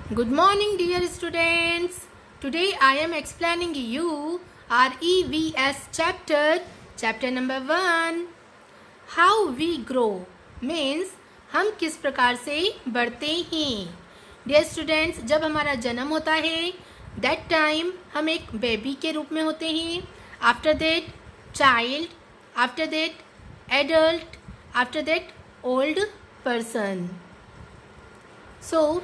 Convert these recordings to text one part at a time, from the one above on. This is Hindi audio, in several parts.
Good morning, dear students. Today I am explaining you our EVS chapter number 1. How we grow means हम किस प्रकार से बढ़ते हैं. Dear students, जब हमारा जन्म होता है that time हम एक बेबी के रूप में होते हैं. After that child, after that adult, after that old person. So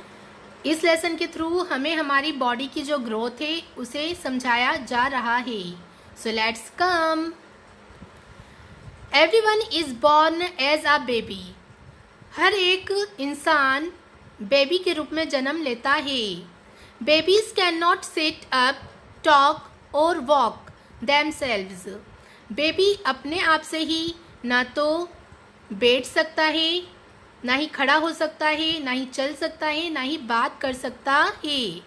इस लेसन के थ्रू हमें हमारी बॉडी की जो ग्रोथ है उसे समझाया जा रहा है. So let's come. Everyone is born as a baby. हर एक इंसान बेबी के रूप में जन्म लेता है. Babies can not sit up, talk और वॉक देमसेल्व्स. बेबी अपने आप से ही ना तो बैठ सकता है, ना ही खड़ा हो सकता है, ना ही चल सकता है, ना ही बात कर सकता है.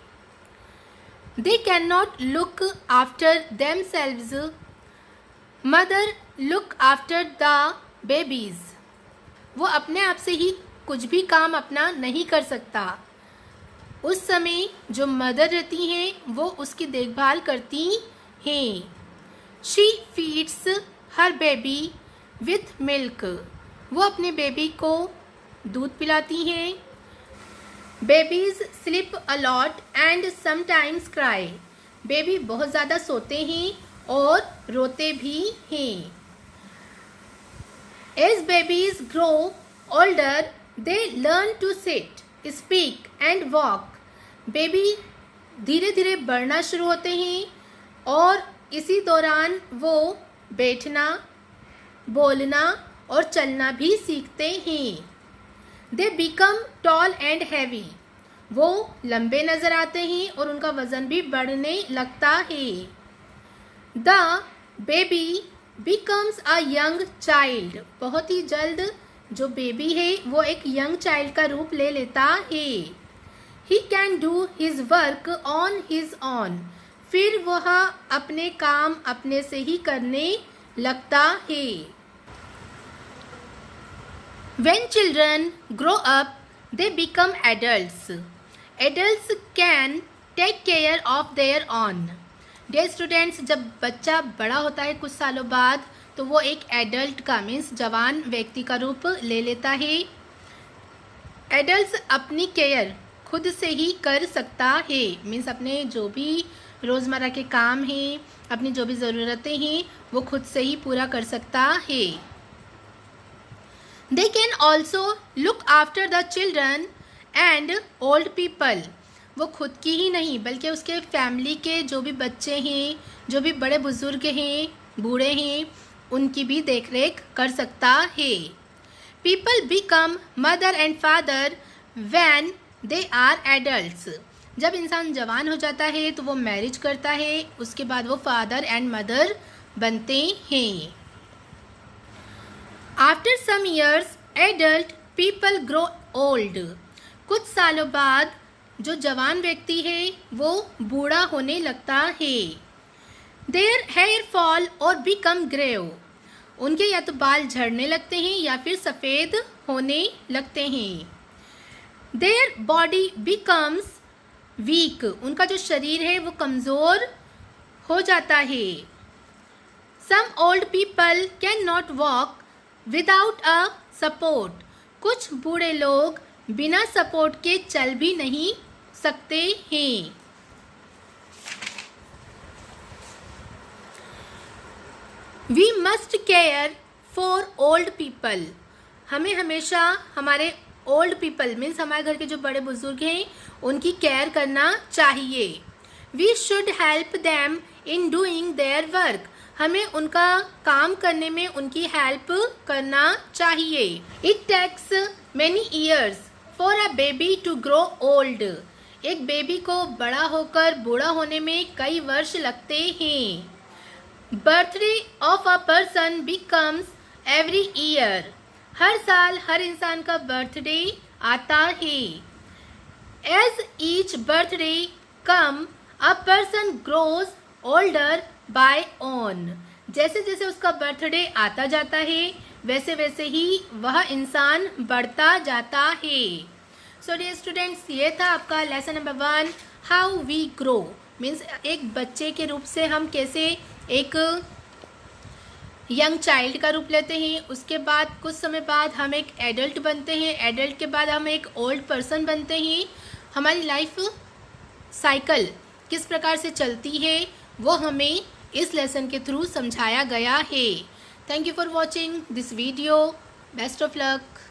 They can not look after themselves. Mother look after the babies. वो अपने आप से ही कुछ भी काम अपना नहीं कर सकता. उस समय जो मदर रहती हैं वो उसकी देखभाल करती हैं. She feeds her baby with milk. वो अपने बेबी को दूध पिलाती हैं. Babies sleep a lot and sometimes cry. Baby बहुत ज़्यादा सोते हैं और रोते भी हैं. As babies grow older they learn to sit, speak and walk. Baby धीरे धीरे बढ़ना शुरू होते हैं और इसी दौरान वो बैठना, बोलना और चलना भी सीखते हैं. They become tall and heavy. वो लंबे नज़र आते हैं और उनका वज़न भी बढ़ने लगता है. The baby becomes a young child. बहुत ही जल्द जो बेबी है वो एक यंग चाइल्ड का रूप ले लेता है. He can do his work on his on. फिर वह अपने काम अपने से ही करने लगता है. When children grow up, they become adults. Adults can take care of their own. Dear students, जब बच्चा बड़ा होता है कुछ सालों बाद तो वो एक एडल्ट का मीन्स जवान व्यक्ति का रूप ले लेता है. एडल्ट्स अपनी केयर खुद से ही कर सकता है. मीन्स अपने जो भी रोज़मर्रा के काम हैं, अपनी जो भी ज़रूरतें हैं वो खुद से ही पूरा कर सकता है. They can also look after the children and old people. वो खुद की ही नहीं बल्कि उसके फैमिली के जो भी बच्चे हैं, जो भी बड़े बुजुर्ग हैं, बूढ़े हैं, उनकी भी देखरेख कर सकता है. People become mother and father when they are adults. जब इंसान जवान हो जाता है तो वो मैरिज करता है, उसके बाद वो फादर एंड मदर बनते हैं. After some years, adult people grow old. कुछ सालों बाद जो जवान व्यक्ति है वो बूढ़ा होने लगता है. Their hair fall or become grey. उनके या तो बाल झड़ने लगते हैं या फिर सफ़ेद होने लगते हैं. Their body becomes weak. उनका जो शरीर है वो कमज़ोर हो जाता है. Some old people cannot walk without a support. कुछ बूढ़े लोग बिना सपोर्ट के चल भी नहीं सकते हैं. We must care for old people. हमें हमेशा हमारे ओल्ड पीपल मीन्स हमारे घर के जो बड़े बुजुर्ग हैं उनकी केयर करना चाहिए. We should help them in doing their work. हमें उनका काम करने में उनकी हेल्प करना चाहिए. It takes many years for a baby to grow old. एक बेबी को बड़ा होकर बूढ़ा होने में कई वर्ष लगते हैं. Birthday of a person becomes every year. हर साल हर इंसान का बर्थडे आता है. As each birthday come a person grows older by on. जैसे जैसे उसका बर्थडे आता जाता है वैसे वैसे ही वह इंसान बढ़ता जाता है. सो डियर स्टूडेंट्स, ये था आपका lesson number 1, how we grow. Means एक बच्चे के रूप से हम कैसे एक यंग चाइल्ड का रूप लेते हैं, उसके बाद कुछ समय बाद हम एक एडल्ट बनते हैं, एडल्ट के बाद हम एक ओल्ड पर्सन बनते हैं। हमारी लाइफ साइकिल किस प्रकार से चलती है वो हमें इस लेसन के थ्रू समझाया गया है। Thank you for watching this video. Best of luck.